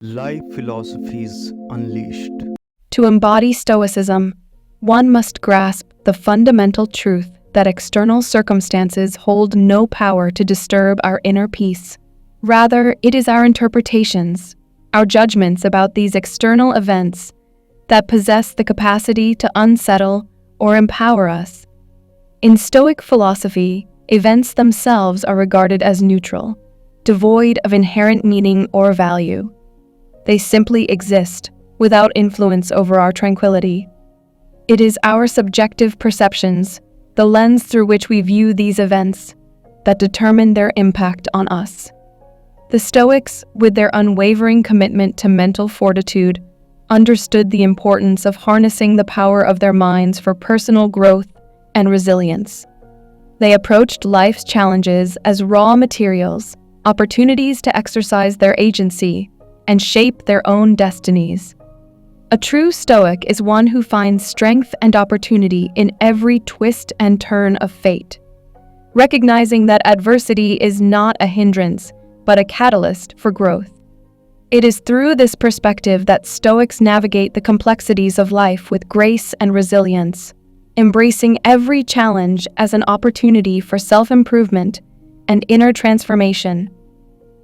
Life Philosophies Unleashed. To embody Stoicism, one must grasp the fundamental truth that external circumstances hold no power to disturb our inner peace. Rather, it is our interpretations, our judgments about these external events that possess the capacity to unsettle or empower us. In Stoic philosophy, events themselves are regarded as neutral, devoid of inherent meaning or value. They simply exist, without influence over our tranquility. It is our subjective perceptions, the lens through which we view these events, that determine their impact on us. The Stoics, with their unwavering commitment to mental fortitude, understood the importance of harnessing the power of their minds for personal growth and resilience. They approached life's challenges as raw materials, opportunities to exercise their agency and shape their own destinies. A true Stoic is one who finds strength and opportunity in every twist and turn of fate, recognizing that adversity is not a hindrance, but a catalyst for growth. It is through this perspective that Stoics navigate the complexities of life with grace and resilience, embracing every challenge as an opportunity for self-improvement and inner transformation.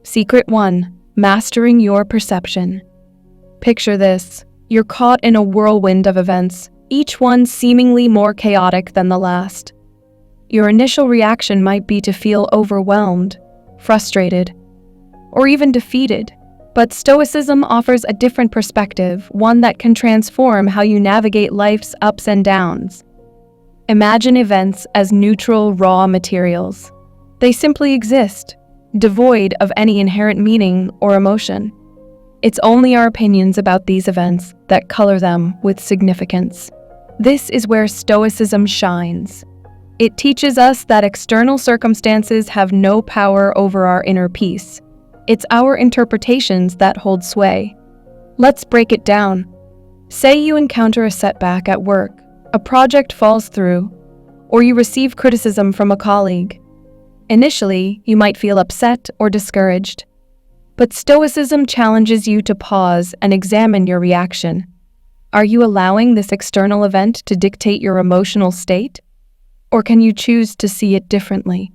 Secret 1. Mastering your perception. Picture this. You're caught in a whirlwind of events, each one seemingly more chaotic than the last. Your initial reaction might be to feel overwhelmed, frustrated, or even defeated. But Stoicism offers a different perspective, one that can transform how you navigate life's ups and downs. Imagine events as neutral, raw materials. They simply exist, devoid of any inherent meaning or emotion. It's only our opinions about these events that color them with significance. This is where Stoicism shines. It teaches us that external circumstances have no power over our inner peace. It's our interpretations that hold sway. Let's break it down. Say you encounter a setback at work, a project falls through, or you receive criticism from a colleague. Initially, you might feel upset or discouraged. But Stoicism challenges you to pause and examine your reaction. Are you allowing this external event to dictate your emotional state? Or can you choose to see it differently?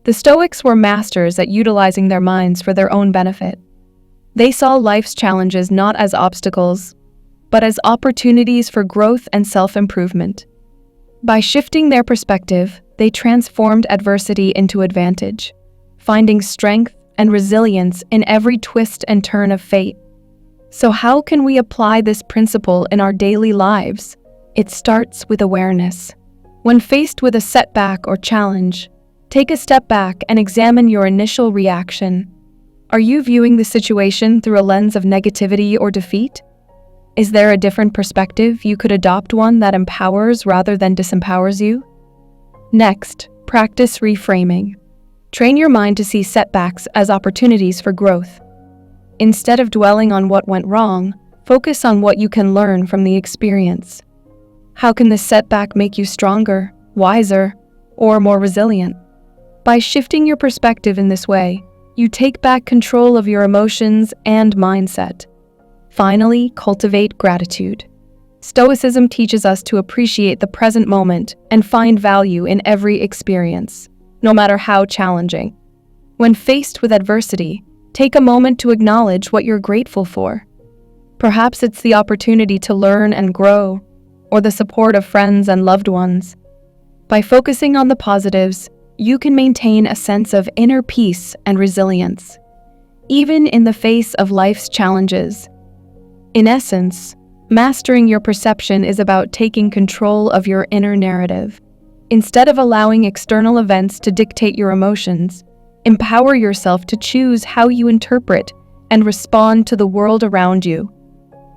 The Stoics were masters at utilizing their minds for their own benefit. They saw life's challenges not as obstacles, but as opportunities for growth and self-improvement. By shifting their perspective, they transformed adversity into advantage, finding strength and resilience in every twist and turn of fate. So how can we apply this principle in our daily lives? It starts with awareness. When faced with a setback or challenge, take a step back and examine your initial reaction. Are you viewing the situation through a lens of negativity or defeat? Is there a different perspective you could adopt, one that empowers rather than disempowers you? Next, practice reframing. Train your mind to see setbacks as opportunities for growth. Instead of dwelling on what went wrong, focus on what you can learn from the experience. How can this setback make you stronger, wiser, or more resilient? By shifting your perspective in this way, you take back control of your emotions and mindset. Finally, cultivate gratitude. Stoicism teaches us to appreciate the present moment and find value in every experience, no matter how challenging. When faced with adversity, take a moment to acknowledge what you're grateful for. Perhaps it's the opportunity to learn and grow, or the support of friends and loved ones. By focusing on the positives, you can maintain a sense of inner peace and resilience, even in the face of life's challenges. In essence, mastering your perception is about taking control of your inner narrative. Instead of allowing external events to dictate your emotions, empower yourself to choose how you interpret and respond to the world around you.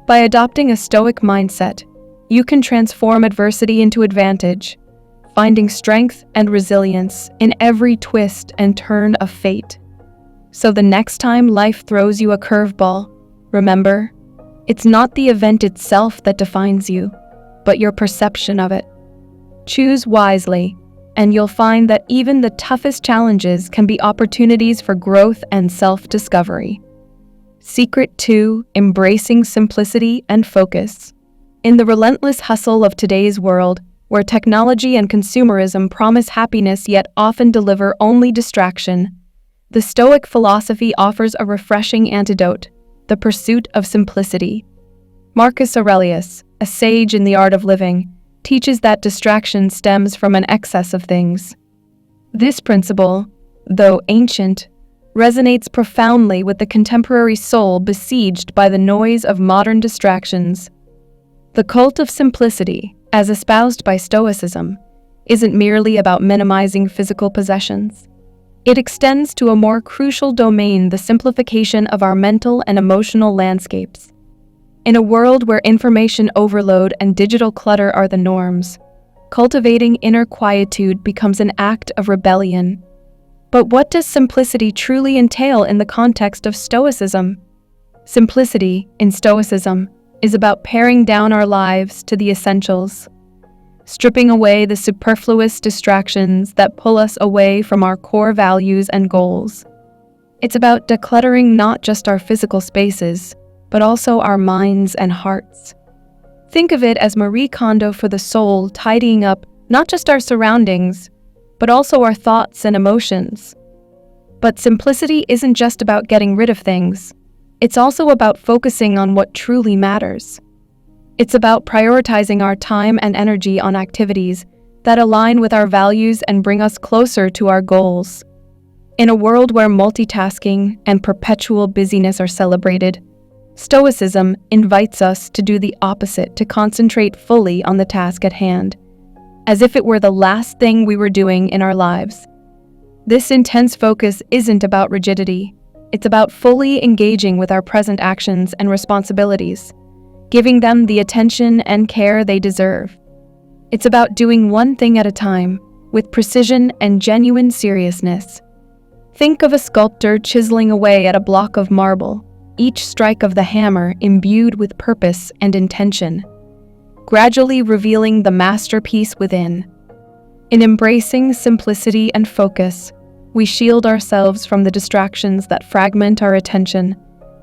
By adopting a Stoic mindset, you can transform adversity into advantage, finding strength and resilience in every twist and turn of fate. So the next time life throws you a curveball, remember, it's not the event itself that defines you, but your perception of it. Choose wisely, and you'll find that even the toughest challenges can be opportunities for growth and self-discovery. Secret 2: Embracing simplicity and focus. In the relentless hustle of today's world, where technology and consumerism promise happiness yet often deliver only distraction, the Stoic philosophy offers a refreshing antidote: the pursuit of simplicity. Marcus Aurelius, a sage in the art of living, teaches that distraction stems from an excess of things. This principle, though ancient, resonates profoundly with the contemporary soul besieged by the noise of modern distractions. The cult of simplicity, as espoused by Stoicism, isn't merely about minimizing physical possessions. It extends to a more crucial domain: the simplification of our mental and emotional landscapes. In a world where information overload and digital clutter are the norms, cultivating inner quietude becomes an act of rebellion. But what does simplicity truly entail in the context of Stoicism? Simplicity, in Stoicism, is about paring down our lives to the essentials, stripping away the superfluous distractions that pull us away from our core values and goals. It's about decluttering not just our physical spaces, but also our minds and hearts. Think of it as Marie Kondo for the soul, tidying up not just our surroundings, but also our thoughts and emotions. But simplicity isn't just about getting rid of things. It's also about focusing on what truly matters. It's about prioritizing our time and energy on activities that align with our values and bring us closer to our goals. In a world where multitasking and perpetual busyness are celebrated, Stoicism invites us to do the opposite: to concentrate fully on the task at hand, as if it were the last thing we were doing in our lives. This intense focus isn't about rigidity. It's about fully engaging with our present actions and responsibilities, giving them the attention and care they deserve. It's about doing one thing at a time, with precision and genuine seriousness. Think of a sculptor chiseling away at a block of marble, each strike of the hammer imbued with purpose and intention, gradually revealing the masterpiece within. In embracing simplicity and focus, we shield ourselves from the distractions that fragment our attention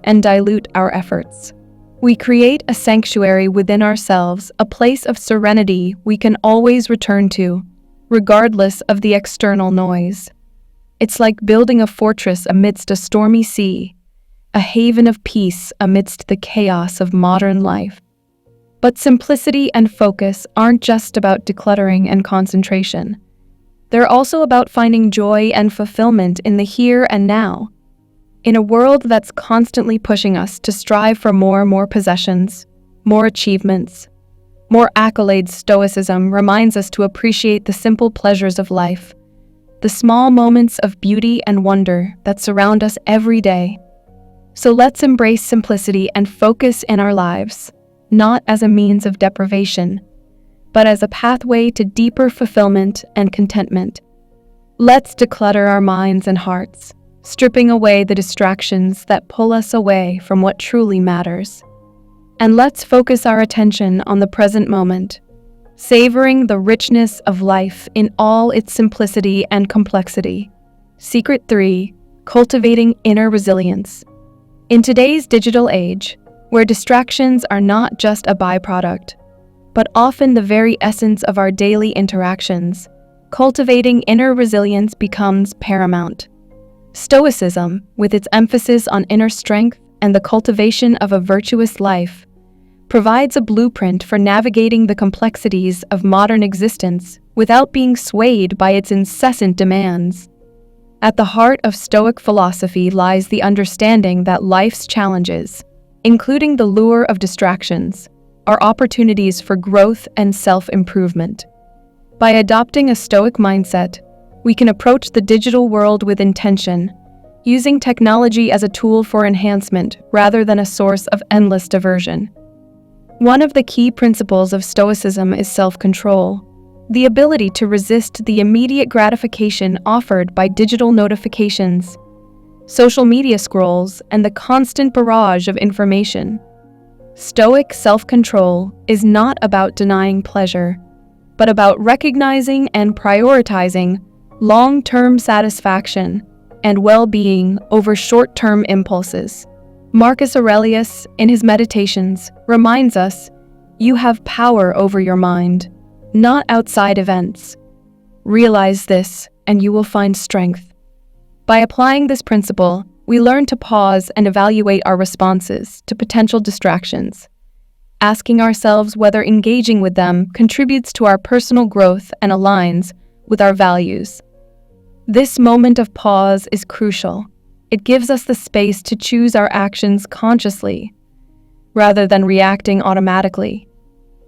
and dilute our efforts. We create a sanctuary within ourselves, a place of serenity we can always return to, regardless of the external noise. It's like building a fortress amidst a stormy sea, a haven of peace amidst the chaos of modern life. But simplicity and focus aren't just about decluttering and concentration. They're also about finding joy and fulfillment in the here and now. In a world that's constantly pushing us to strive for more possessions, more achievements, more accolades, Stoicism reminds us to appreciate the simple pleasures of life, the small moments of beauty and wonder that surround us every day. So let's embrace simplicity and focus in our lives, not as a means of deprivation, but as a pathway to deeper fulfillment and contentment. Let's declutter our minds and hearts, stripping away the distractions that pull us away from what truly matters. And let's focus our attention on the present moment, savoring the richness of life in all its simplicity and complexity. Secret 3: Cultivating inner resilience. In today's digital age, where distractions are not just a byproduct, but often the very essence of our daily interactions, cultivating inner resilience becomes paramount. Stoicism, with its emphasis on inner strength and the cultivation of a virtuous life, provides a blueprint for navigating the complexities of modern existence without being swayed by its incessant demands. At the heart of Stoic philosophy lies the understanding that life's challenges, including the lure of distractions, are opportunities for growth and self-improvement. By adopting a Stoic mindset, we can approach the digital world with intention, using technology as a tool for enhancement rather than a source of endless diversion. One of the key principles of Stoicism is self-control, the ability to resist the immediate gratification offered by digital notifications, social media scrolls, and the constant barrage of information. Stoic self-control is not about denying pleasure, but about recognizing and prioritizing long-term satisfaction and well-being over short-term impulses. Marcus Aurelius, in his Meditations, reminds us, "You have power over your mind, not outside events. Realize this, and you will find strength." By applying this principle, we learn to pause and evaluate our responses to potential distractions, asking ourselves whether engaging with them contributes to our personal growth and aligns with our values. This moment of pause is crucial. It gives us the space to choose our actions consciously, rather than reacting automatically.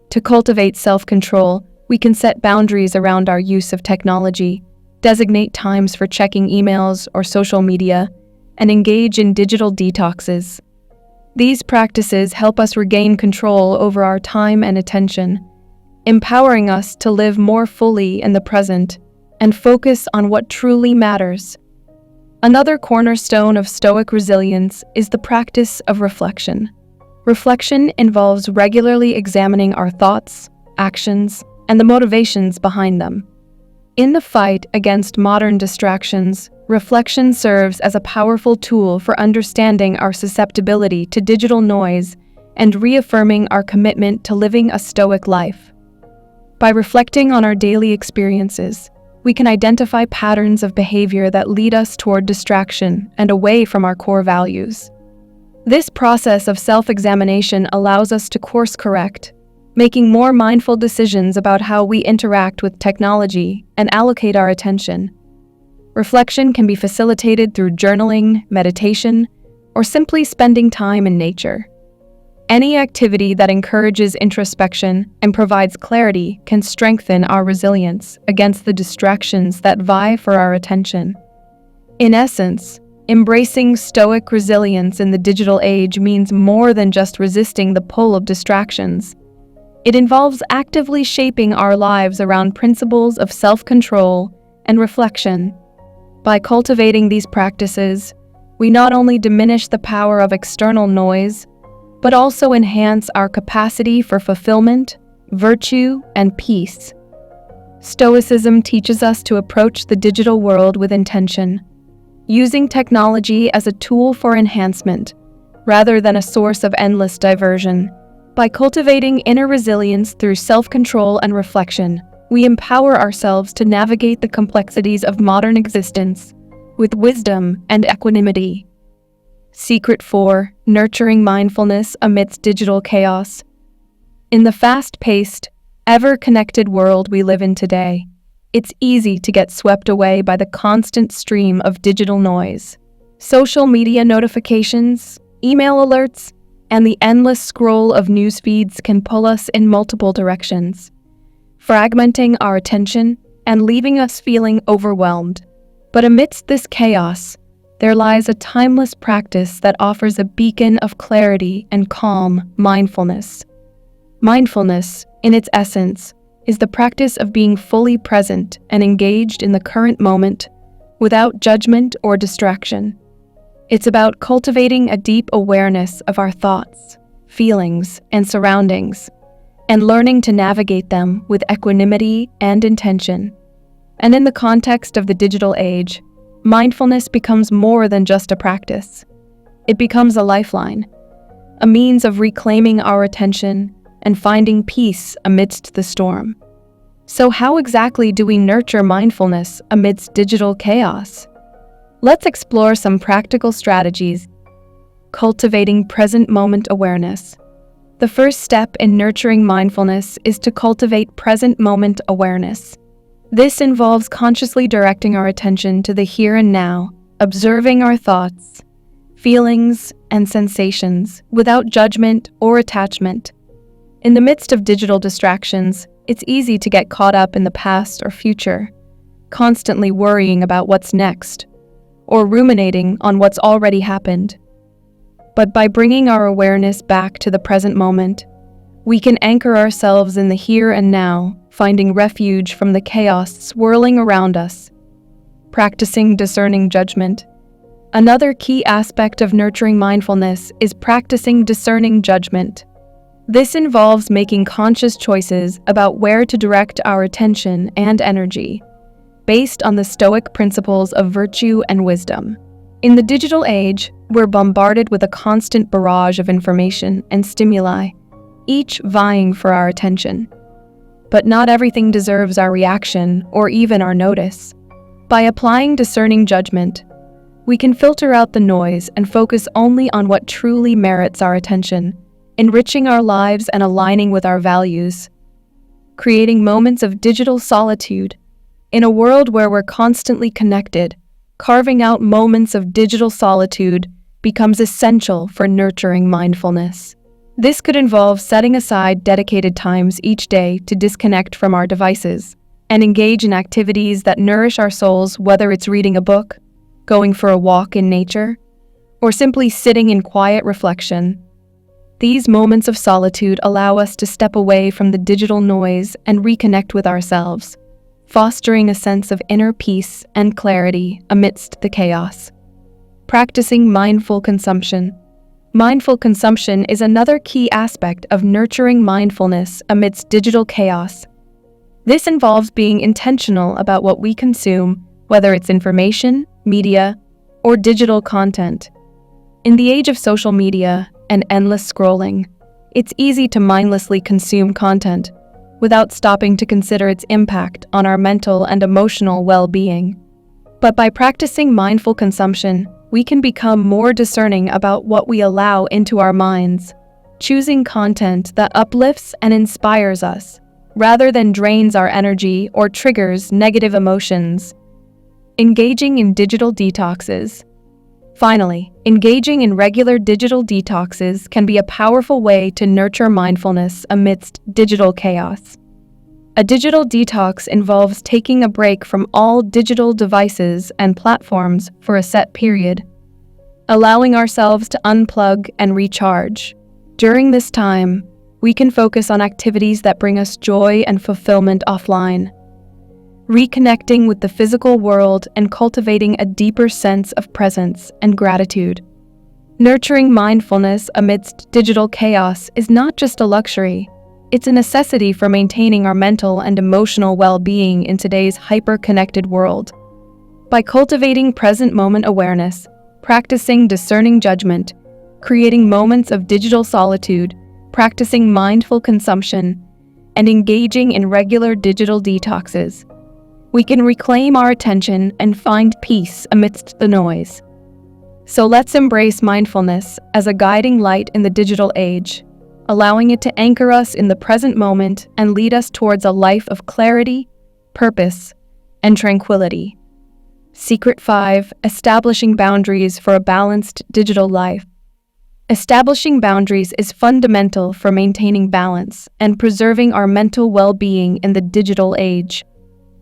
To cultivate self-control, we can set boundaries around our use of technology, designate times for checking emails or social media, and engage in digital detoxes. These practices help us regain control over our time and attention, empowering us to live more fully in the present and focus on what truly matters. Another cornerstone of Stoic resilience is the practice of reflection. Reflection involves regularly examining our thoughts, actions, and the motivations behind them. In the fight against modern distractions, reflection serves as a powerful tool for understanding our susceptibility to digital noise and reaffirming our commitment to living a Stoic life. By reflecting on our daily experiences, we can identify patterns of behavior that lead us toward distraction and away from our core values. This process of self-examination allows us to course-correct, making more mindful decisions about how we interact with technology and allocate our attention. Reflection can be facilitated through journaling, meditation, or simply spending time in nature. Any activity that encourages introspection and provides clarity can strengthen our resilience against the distractions that vie for our attention. In essence, embracing Stoic resilience in the digital age means more than just resisting the pull of distractions. It involves actively shaping our lives around principles of self-control and reflection. By cultivating these practices, we not only diminish the power of external noise, but also enhance our capacity for fulfillment, virtue, and peace. Stoicism teaches us to approach the digital world with intention, using technology as a tool for enhancement, rather than a source of endless diversion. By cultivating inner resilience through self-control and reflection, we empower ourselves to navigate the complexities of modern existence with wisdom and equanimity. Secret 4. Nurturing mindfulness amidst digital chaos. In the fast-paced, ever-connected world we live in today, it's easy to get swept away by the constant stream of digital noise. Social media notifications, email alerts, and the endless scroll of news feeds can pull us in multiple directions, fragmenting our attention and leaving us feeling overwhelmed. But amidst this chaos, there lies a timeless practice that offers a beacon of clarity and calm: mindfulness. Mindfulness, in its essence, is the practice of being fully present and engaged in the current moment without judgment or distraction. It's about cultivating a deep awareness of our thoughts, feelings, and surroundings, and learning to navigate them with equanimity and intention. And in the context of the digital age, mindfulness becomes more than just a practice. It becomes a lifeline, a means of reclaiming our attention and finding peace amidst the storm. So how exactly do we nurture mindfulness amidst digital chaos? Let's explore some practical strategies. Cultivating present moment awareness. The first step in nurturing mindfulness is to cultivate present moment awareness. This involves consciously directing our attention to the here and now, observing our thoughts, feelings, and sensations without judgment or attachment. In the midst of digital distractions, it's easy to get caught up in the past or future, constantly worrying about what's next, or ruminating on what's already happened. But by bringing our awareness back to the present moment, we can anchor ourselves in the here and now, finding refuge from the chaos swirling around us. Practicing discerning judgment. Another key aspect of nurturing mindfulness is practicing discerning judgment. This involves making conscious choices about where to direct our attention and energy, based on the Stoic principles of virtue and wisdom. In the digital age, we're bombarded with a constant barrage of information and stimuli, each vying for our attention. But not everything deserves our reaction or even our notice. By applying discerning judgment, we can filter out the noise and focus only on what truly merits our attention, enriching our lives and aligning with our values. Creating moments of digital solitude. In a world where we're constantly connected, carving out moments of digital solitude becomes essential for nurturing mindfulness. This could involve setting aside dedicated times each day to disconnect from our devices and engage in activities that nourish our souls, whether it's reading a book, going for a walk in nature, or simply sitting in quiet reflection. These moments of solitude allow us to step away from the digital noise and reconnect with ourselves, fostering a sense of inner peace and clarity amidst the chaos. Practicing mindful consumption. Mindful consumption is another key aspect of nurturing mindfulness amidst digital chaos. This involves being intentional about what we consume, whether it's information, media, or digital content. In the age of social media and endless scrolling, it's easy to mindlessly consume content without stopping to consider its impact on our mental and emotional well-being. But by practicing mindful consumption, we can become more discerning about what we allow into our minds, choosing content that uplifts and inspires us, rather than drains our energy or triggers negative emotions. Engaging in digital detoxes. Finally, engaging in regular digital detoxes can be a powerful way to nurture mindfulness amidst digital chaos. A digital detox involves taking a break from all digital devices and platforms for a set period, allowing ourselves to unplug and recharge. During this time, we can focus on activities that bring us joy and fulfillment offline, reconnecting with the physical world and cultivating a deeper sense of presence and gratitude. Nurturing mindfulness amidst digital chaos is not just a luxury, it's a necessity for maintaining our mental and emotional well-being in today's hyper-connected world. By cultivating present moment awareness, practicing discerning judgment, creating moments of digital solitude, practicing mindful consumption, and engaging in regular digital detoxes, we can reclaim our attention and find peace amidst the noise. So let's embrace mindfulness as a guiding light in the digital age, allowing it to anchor us in the present moment and lead us towards a life of clarity, purpose, and tranquility. Secret 5. Establishing boundaries for a balanced digital life. Establishing boundaries is fundamental for maintaining balance and preserving our mental well-being in the digital age.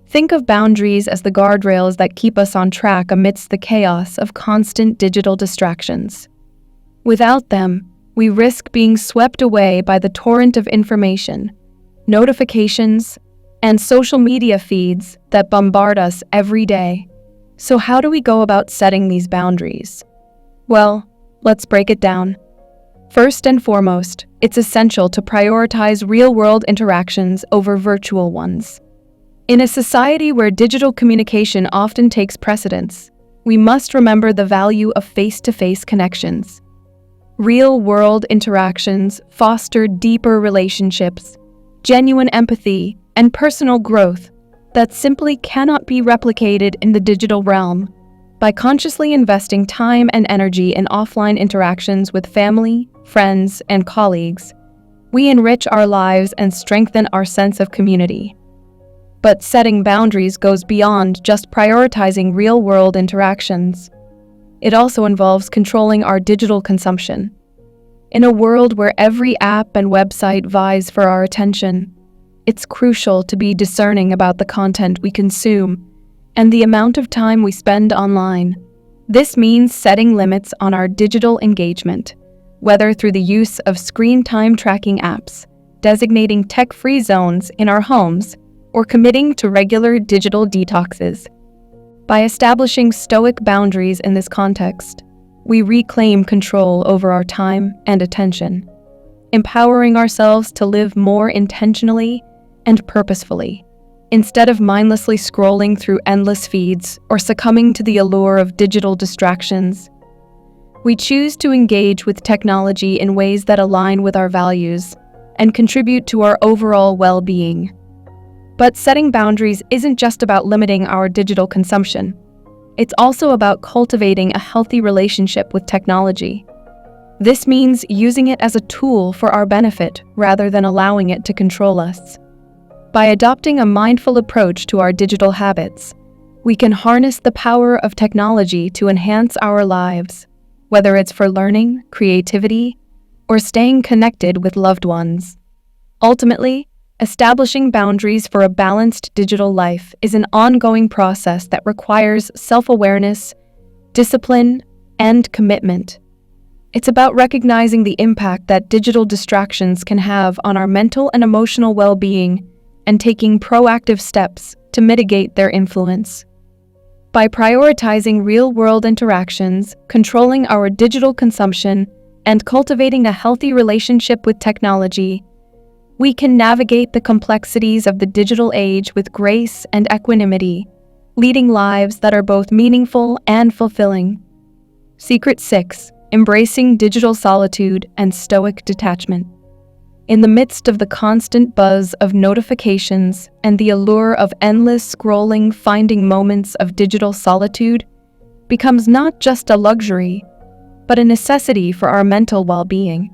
Think of boundaries as the guardrails that keep us on track amidst the chaos of constant digital distractions. Without them, we risk being swept away by the torrent of information, notifications, and social media feeds that bombard us every day. So how do we go about setting these boundaries? Well, let's break it down. First and foremost, it's essential to prioritize real-world interactions over virtual ones. In a society where digital communication often takes precedence, we must remember the value of face-to-face connections. Real-world interactions foster deeper relationships, genuine empathy, and personal growth that simply cannot be replicated in the digital realm. By consciously investing time and energy in offline interactions with family, friends, and colleagues, we enrich our lives and strengthen our sense of community. But setting boundaries goes beyond just prioritizing real-world interactions. It also involves controlling our digital consumption. In a world where every app and website vies for our attention, it's crucial to be discerning about the content we consume and the amount of time we spend online. This means setting limits on our digital engagement, whether through the use of screen time tracking apps, designating tech-free zones in our homes, or committing to regular digital detoxes. By establishing Stoic boundaries in this context, we reclaim control over our time and attention, empowering ourselves to live more intentionally and purposefully. Instead of mindlessly scrolling through endless feeds or succumbing to the allure of digital distractions, we choose to engage with technology in ways that align with our values and contribute to our overall well-being. But setting boundaries isn't just about limiting our digital consumption. It's also about cultivating a healthy relationship with technology. This means using it as a tool for our benefit rather than allowing it to control us. By adopting a mindful approach to our digital habits, we can harness the power of technology to enhance our lives, whether it's for learning, creativity, or staying connected with loved ones. Ultimately, establishing boundaries for a balanced digital life is an ongoing process that requires self-awareness, discipline, and commitment. It's about recognizing the impact that digital distractions can have on our mental and emotional well-being and taking proactive steps to mitigate their influence. By prioritizing real-world interactions, controlling our digital consumption, and cultivating a healthy relationship with technology, we can navigate the complexities of the digital age with grace and equanimity, leading lives that are both meaningful and fulfilling. Secret 6: Embracing digital solitude and Stoic detachment. In the midst of the constant buzz of notifications and the allure of endless scrolling, finding moments of digital solitude becomes not just a luxury, but a necessity for our mental well-being.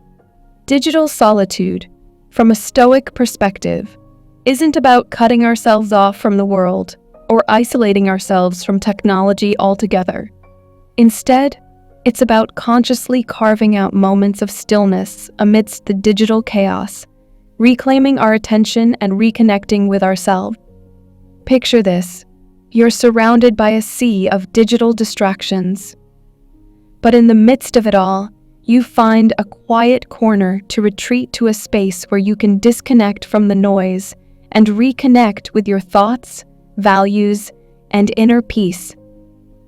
Digital solitude, from a Stoic perspective, isn't about cutting ourselves off from the world or isolating ourselves from technology altogether. Instead, it's about consciously carving out moments of stillness amidst the digital chaos, reclaiming our attention and reconnecting with ourselves. Picture this: you're surrounded by a sea of digital distractions. But in the midst of it all, you find a quiet corner to retreat to, a space where you can disconnect from the noise and reconnect with your thoughts, values, and inner peace.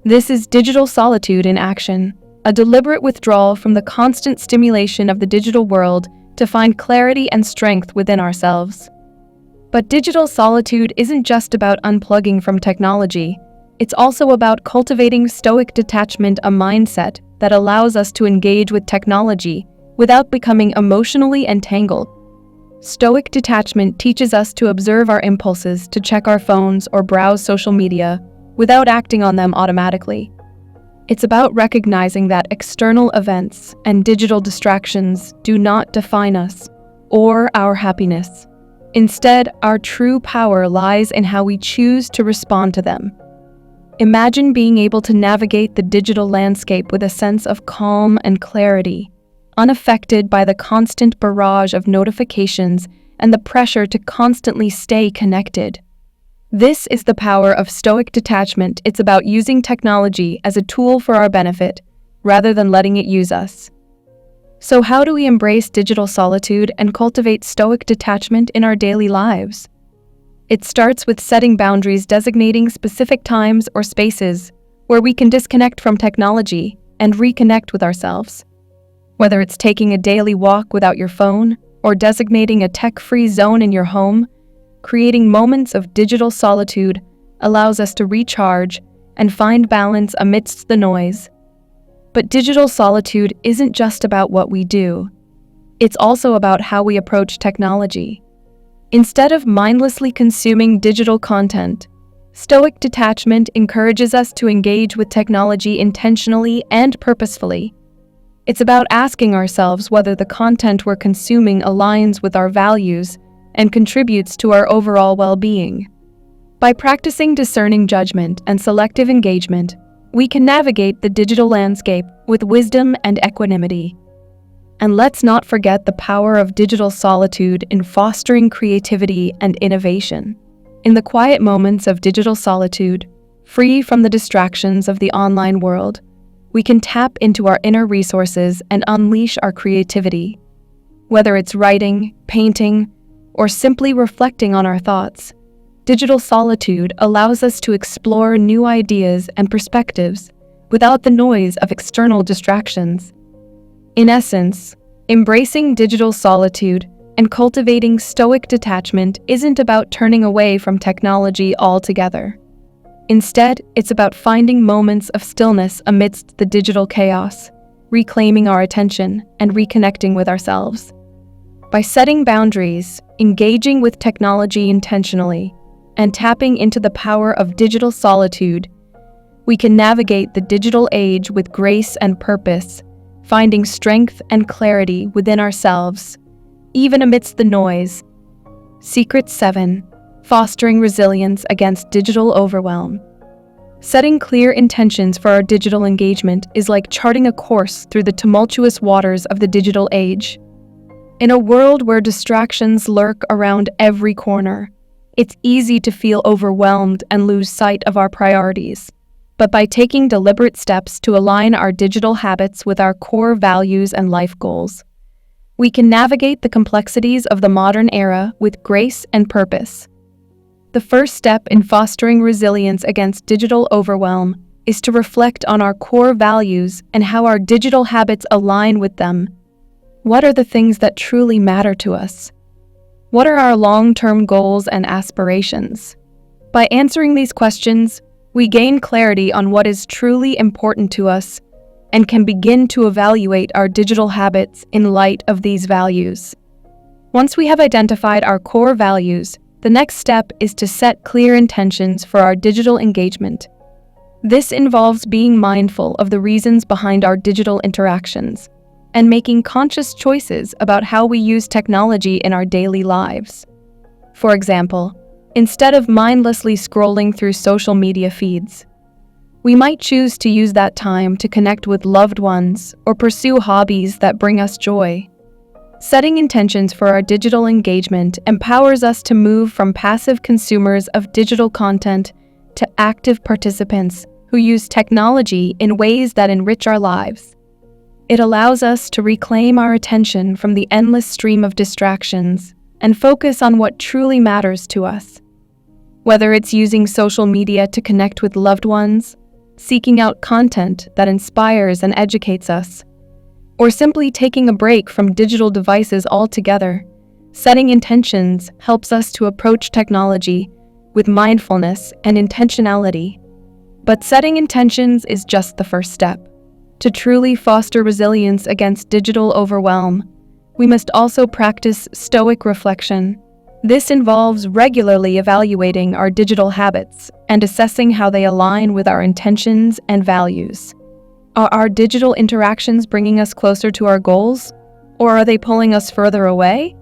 This is digital solitude in action, a deliberate withdrawal from the constant stimulation of the digital world to find clarity and strength within ourselves. But digital solitude isn't just about unplugging from technology. It's also about cultivating Stoic detachment, a mindset that allows us to engage with technology without becoming emotionally entangled. Stoic detachment teaches us to observe our impulses to check our phones or browse social media without acting on them automatically. It's about recognizing that external events and digital distractions do not define us or our happiness. Instead, our true power lies in how we choose to respond to them. Imagine being able to navigate the digital landscape with a sense of calm and clarity, unaffected by the constant barrage of notifications and the pressure to constantly stay connected. This is the power of Stoic detachment. It's about using technology as a tool for our benefit, rather than letting it use us. So how do we embrace digital solitude and cultivate Stoic detachment in our daily lives? It starts with setting boundaries, designating specific times or spaces where we can disconnect from technology and reconnect with ourselves. Whether it's taking a daily walk without your phone or designating a tech-free zone in your home, creating moments of digital solitude allows us to recharge and find balance amidst the noise. But digital solitude isn't just about what we do. It's also about how we approach technology. Instead of mindlessly consuming digital content, Stoic detachment encourages us to engage with technology intentionally and purposefully. It's about asking ourselves whether the content we're consuming aligns with our values and contributes to our overall well-being. By practicing discerning judgment and selective engagement, we can navigate the digital landscape with wisdom and equanimity. And let's not forget the power of digital solitude in fostering creativity and innovation. In the quiet moments of digital solitude, free from the distractions of the online world, we can tap into our inner resources and unleash our creativity. Whether it's writing, painting, or simply reflecting on our thoughts, digital solitude allows us to explore new ideas and perspectives without the noise of external distractions. In essence, embracing digital solitude And cultivating Stoic detachment isn't about turning away from technology altogether. Instead, it's about finding moments of stillness amidst the digital chaos, reclaiming our attention, and reconnecting with ourselves. By setting boundaries, engaging with technology intentionally, and tapping into the power of digital solitude, we can navigate the digital age with grace and purpose, finding strength and clarity within ourselves, even amidst the noise. Secret 7. Fostering resilience against digital overwhelm. Setting clear intentions for our digital engagement is like charting a course through the tumultuous waters of the digital age. In a world where distractions lurk around every corner, it's easy to feel overwhelmed and lose sight of our priorities. But by taking deliberate steps to align our digital habits with our core values and life goals, we can navigate the complexities of the modern era with grace and purpose. The first step in fostering resilience against digital overwhelm is to reflect on our core values and how our digital habits align with them. What are the things that truly matter to us? What are our long-term goals and aspirations? By answering these questions, we gain clarity on what is truly important to us and can begin to evaluate our digital habits in light of these values. Once we have identified our core values, the next step is to set clear intentions for our digital engagement. This involves being mindful of the reasons behind our digital interactions and making conscious choices about how we use technology in our daily lives. For example, instead of mindlessly scrolling through social media feeds, we might choose to use that time to connect with loved ones or pursue hobbies that bring us joy. Setting intentions for our digital engagement empowers us to move from passive consumers of digital content to active participants who use technology in ways that enrich our lives. It allows us to reclaim our attention from the endless stream of distractions and focus on what truly matters to us. Whether it's using social media to connect with loved ones, seeking out content that inspires and educates us, or simply taking a break from digital devices altogether, setting intentions helps us to approach technology with mindfulness and intentionality. But setting intentions is just the first step. To truly foster resilience against digital overwhelm, we must also practice Stoic reflection. This involves regularly evaluating our digital habits and assessing how they align with our intentions and values. Are our digital interactions bringing us closer to our goals, or are they pulling us further away?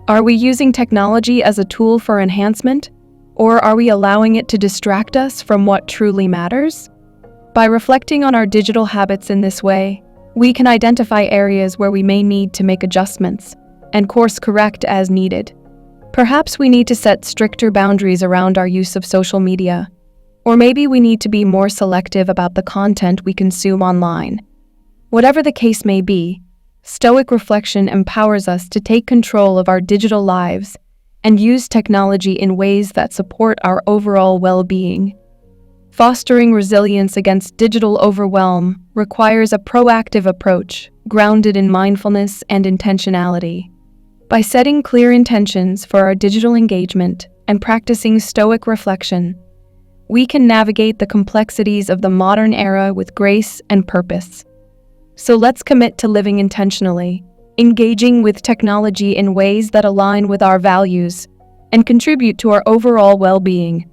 Are we using technology as a tool for enhancement, or are we allowing it to distract us from what truly matters? By reflecting on our digital habits in this way, we can identify areas where we may need to make adjustments and course correct as needed. Perhaps we need to set stricter boundaries around our use of social media, or maybe we need to be more selective about the content we consume online. Whatever the case may be, Stoic reflection empowers us to take control of our digital lives and use technology in ways that support our overall well-being. Fostering resilience against digital overwhelm requires a proactive approach grounded in mindfulness and intentionality. By setting clear intentions for our digital engagement and practicing Stoic reflection, we can navigate the complexities of the modern era with grace and purpose. So let's commit to living intentionally, engaging with technology in ways that align with our values and contribute to our overall well-being.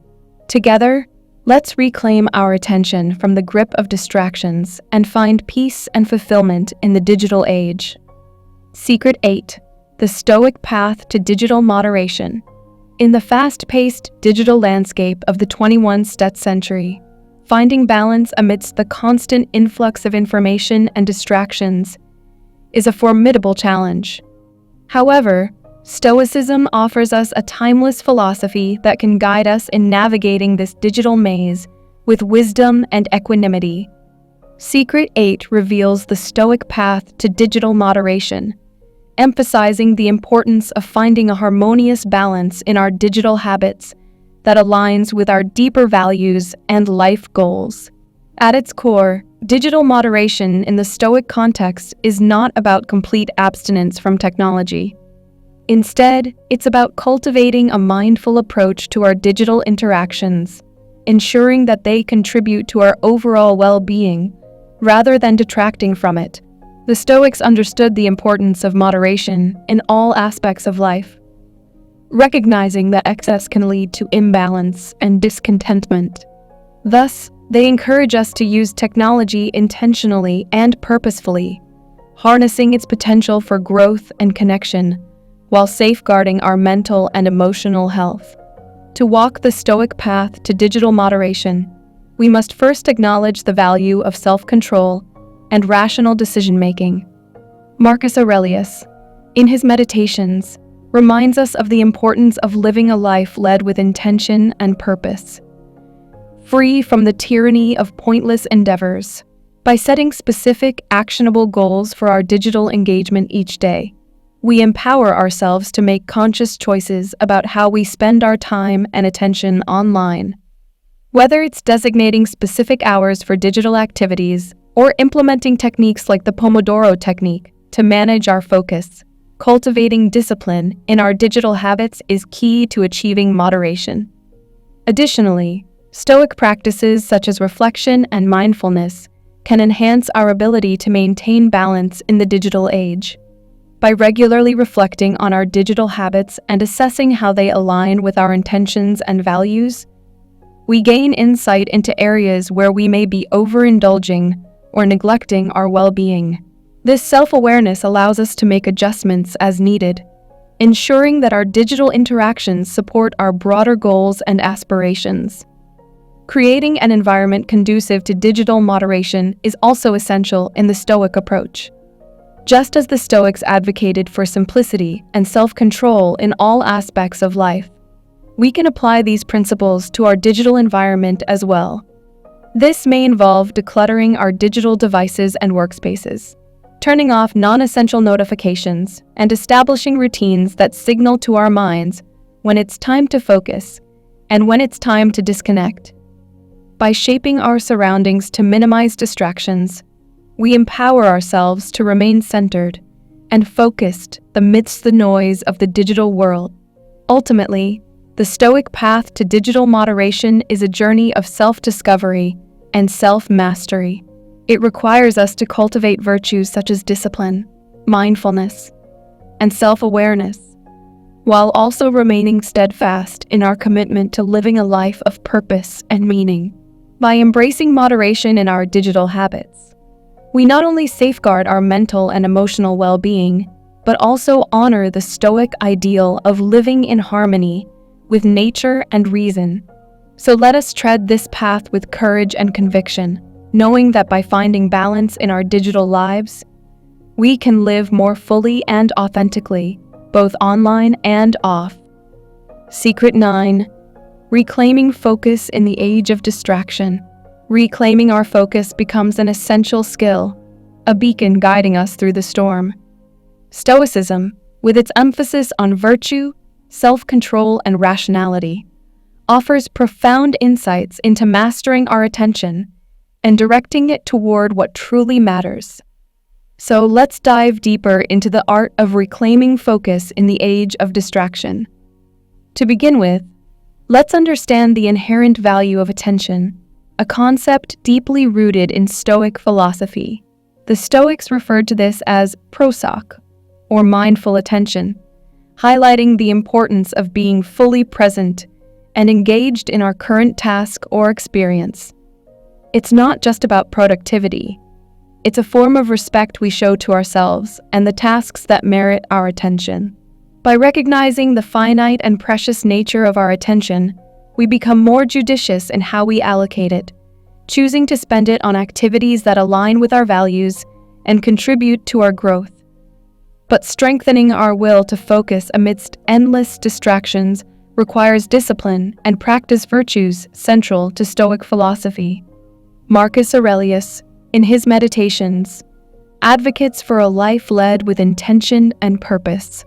Together, let's reclaim our attention from the grip of distractions and find peace and fulfillment in the digital age. Secret 8. The Stoic path to digital moderation. In the fast-paced digital landscape of the 21st century, finding balance amidst the constant influx of information and distractions is a formidable challenge. However, Stoicism offers us a timeless philosophy that can guide us in navigating this digital maze with wisdom and equanimity. Secret 8 reveals the Stoic path to digital moderation, emphasizing the importance of finding a harmonious balance in our digital habits that aligns with our deeper values and life goals. At its core, digital moderation in the Stoic context is not about complete abstinence from technology. Instead, it's about cultivating a mindful approach to our digital interactions, ensuring that they contribute to our overall well-being rather than detracting from it. The Stoics understood the importance of moderation in all aspects of life, recognizing that excess can lead to imbalance and discontentment. Thus, they encourage us to use technology intentionally and purposefully, harnessing its potential for growth and connection, while safeguarding our mental and emotional health. To walk the Stoic path to digital moderation, we must first acknowledge the value of self-control and rational decision-making. Marcus Aurelius, in his Meditations, reminds us of the importance of living a life led with intention and purpose, free from the tyranny of pointless endeavors. By setting specific, actionable goals for our digital engagement each day, we empower ourselves to make conscious choices about how we spend our time and attention online. Whether it's designating specific hours for digital activities or implementing techniques like the Pomodoro technique to manage our focus, cultivating discipline in our digital habits is key to achieving moderation. Additionally, Stoic practices such as reflection and mindfulness can enhance our ability to maintain balance in the digital age. By regularly reflecting on our digital habits and assessing how they align with our intentions and values, we gain insight into areas where we may be overindulging or neglecting our well-being. This self-awareness allows us to make adjustments as needed, ensuring that our digital interactions support our broader goals and aspirations. Creating an environment conducive to digital moderation is also essential in the Stoic approach. Just as the Stoics advocated for simplicity and self-control in all aspects of life, we can apply these principles to our digital environment as well. This may involve decluttering our digital devices and workspaces, turning off non-essential notifications, and establishing routines that signal to our minds when it's time to focus and when it's time to disconnect. By shaping our surroundings to minimize distractions, we empower ourselves to remain centered and focused amidst the noise of the digital world. Ultimately, the Stoic path to digital moderation is a journey of self-discovery and self-mastery. It requires us to cultivate virtues such as discipline, mindfulness, and self-awareness, while also remaining steadfast in our commitment to living a life of purpose and meaning. By embracing moderation in our digital habits, we not only safeguard our mental and emotional well-being, but also honor the Stoic ideal of living in harmony with nature and reason. So let us tread this path with courage and conviction, knowing that by finding balance in our digital lives, we can live more fully and authentically, both online and off. Secret 9. Reclaiming focus in the age of distraction. Reclaiming our focus becomes an essential skill, a beacon guiding us through the storm. Stoicism, with its emphasis on virtue, self-control, and rationality, offers profound insights into mastering our attention and directing it toward what truly matters. So let's dive deeper into the art of reclaiming focus in the age of distraction. To begin with, let's understand the inherent value of attention, a concept deeply rooted in Stoic philosophy. The Stoics referred to this as prosoc, or mindful attention, highlighting the importance of being fully present and engaged in our current task or experience. It's not just about productivity. It's a form of respect we show to ourselves and the tasks that merit our attention. By recognizing the finite and precious nature of our attention, we become more judicious in how we allocate it, choosing to spend it on activities that align with our values and contribute to our growth. But strengthening our will to focus amidst endless distractions requires discipline and practice virtues central to Stoic philosophy. Marcus Aurelius, in his Meditations, advocates for a life led with intention and purpose,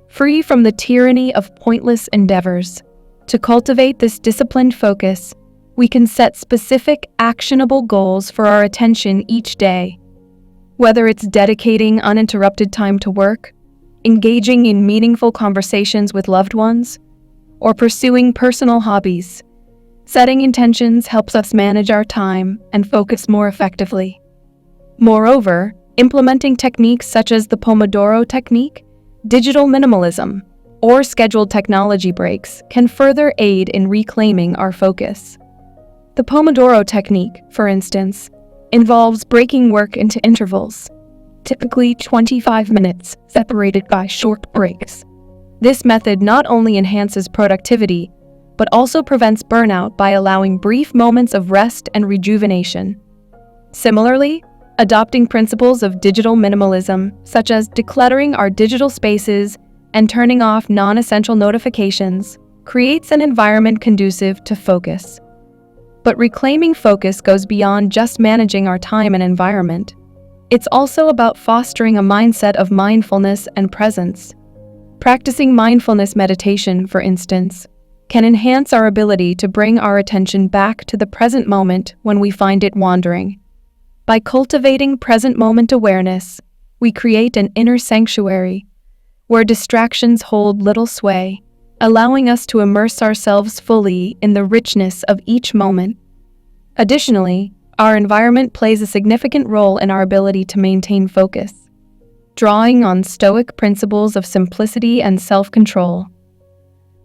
free from the tyranny of pointless endeavors. To cultivate this disciplined focus, we can set specific, actionable goals for our attention each day. Whether it's dedicating uninterrupted time to work, engaging in meaningful conversations with loved ones, or pursuing personal hobbies. Setting intentions helps us manage our time and focus more effectively. Moreover, implementing techniques such as the Pomodoro technique, digital minimalism, or scheduled technology breaks can further aid in reclaiming our focus. The Pomodoro technique, for instance, involves breaking work into intervals, typically 25 minutes, separated by short breaks. This method not only enhances productivity, but also prevents burnout by allowing brief moments of rest and rejuvenation. Similarly, adopting principles of digital minimalism, such as decluttering our digital spaces and turning off non-essential notifications, creates an environment conducive to focus. But reclaiming focus goes beyond just managing our time and environment. It's also about fostering a mindset of mindfulness and presence. Practicing mindfulness meditation, for instance, can enhance our ability to bring our attention back to the present moment when we find it wandering. By cultivating present moment awareness, we create an inner sanctuary where distractions hold little sway, allowing us to immerse ourselves fully in the richness of each moment. Additionally, our environment plays a significant role in our ability to maintain focus. Drawing on Stoic principles of simplicity and self-control,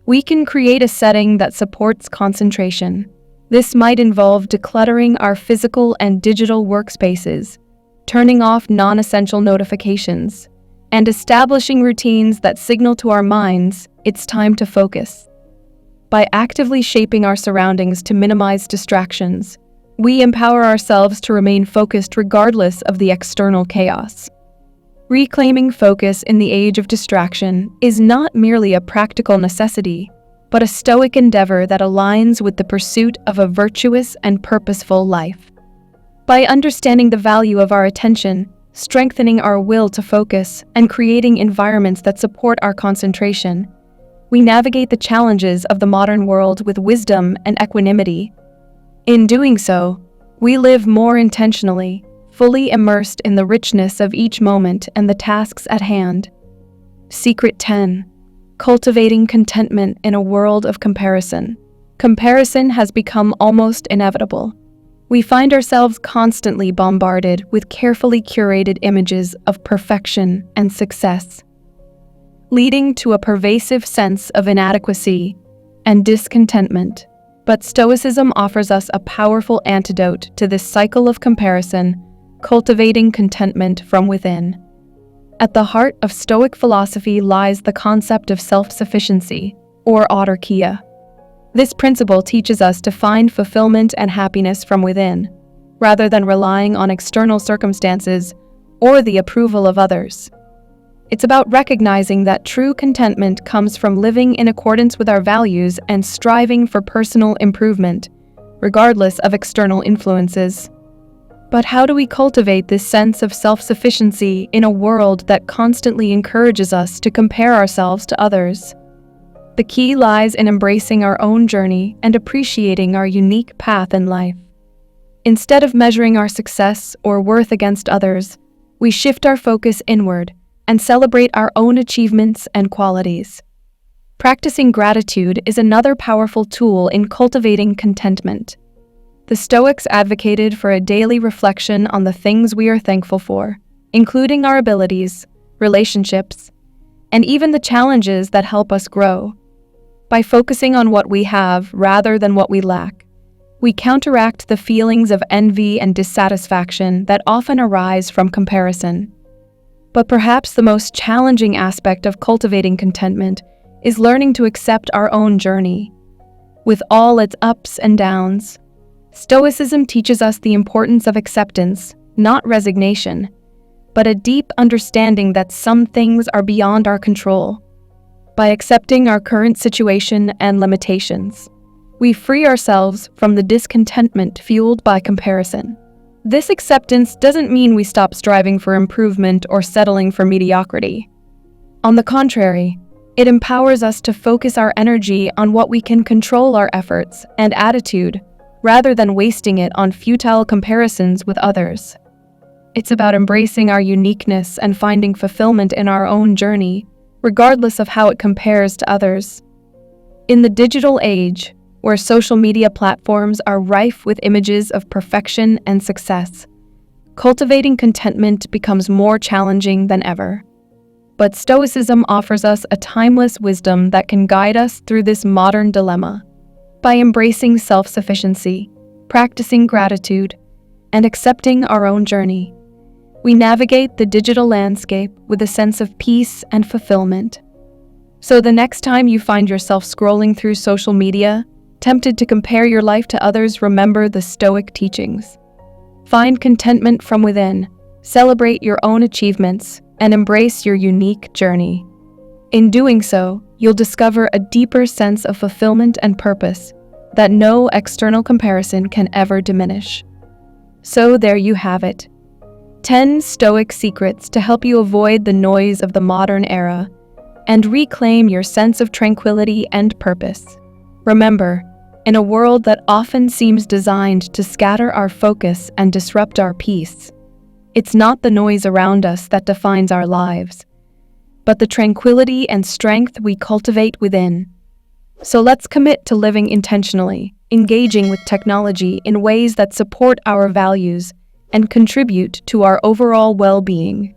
we can create a setting that supports concentration. This might involve decluttering our physical and digital workspaces, turning off non-essential notifications, and establishing routines that signal to our minds it's time to focus. By actively shaping our surroundings to minimize distractions, we empower ourselves to remain focused regardless of the external chaos. Reclaiming focus in the age of distraction is not merely a practical necessity, but a Stoic endeavor that aligns with the pursuit of a virtuous and purposeful life. By understanding the value of our attention, strengthening our will to focus, and creating environments that support our concentration, we navigate the challenges of the modern world with wisdom and equanimity. In doing so, we live more intentionally, fully immersed in the richness of each moment and the tasks at hand. Secret 10. Cultivating contentment in a world of comparison. Comparison has become almost inevitable. We find ourselves constantly bombarded with carefully curated images of perfection and success, leading to a pervasive sense of inadequacy and discontentment. But Stoicism offers us a powerful antidote to this cycle of comparison, cultivating contentment from within. At the heart of Stoic philosophy lies the concept of self-sufficiency, or autarkia. This principle teaches us to find fulfillment and happiness from within, rather than relying on external circumstances or the approval of others. It's about recognizing that true contentment comes from living in accordance with our values and striving for personal improvement, regardless of external influences. But how do we cultivate this sense of self-sufficiency in a world that constantly encourages us to compare ourselves to others? The key lies in embracing our own journey and appreciating our unique path in life. Instead of measuring our success or worth against others, we shift our focus inward and celebrate our own achievements and qualities. Practicing gratitude is another powerful tool in cultivating contentment. The Stoics advocated for a daily reflection on the things we are thankful for, including our abilities, relationships, and even the challenges that help us grow. By focusing on what we have rather than what we lack, we counteract the feelings of envy and dissatisfaction that often arise from comparison. But perhaps the most challenging aspect of cultivating contentment is learning to accept our own journey. With all its ups and downs, Stoicism teaches us the importance of acceptance, not resignation, but a deep understanding that some things are beyond our control. By accepting our current situation and limitations, we free ourselves from the discontentment fueled by comparison. This acceptance doesn't mean we stop striving for improvement or settling for mediocrity. On the contrary, it empowers us to focus our energy on what we can control our efforts and attitude, rather than wasting it on futile comparisons with others. It's about embracing our uniqueness and finding fulfillment in our own journey, regardless of how it compares to others. In the digital age, where social media platforms are rife with images of perfection and success, cultivating contentment becomes more challenging than ever. But Stoicism offers us a timeless wisdom that can guide us through this modern dilemma. By embracing self-sufficiency, practicing gratitude, and accepting our own journey, we navigate the digital landscape with a sense of peace and fulfillment. So the next time you find yourself scrolling through social media, tempted to compare your life to others, remember the Stoic teachings. Find contentment from within, celebrate your own achievements, and embrace your unique journey. In doing so, you'll discover a deeper sense of fulfillment and purpose that no external comparison can ever diminish. So there you have it. 10 Stoic secrets to help you avoid the noise of the modern era and reclaim your sense of tranquility and purpose. Remember, in a world that often seems designed to scatter our focus and disrupt our peace, it's not the noise around us that defines our lives, but the tranquility and strength we cultivate within. So let's commit to living intentionally, engaging with technology in ways that support our values and contribute to our overall well-being.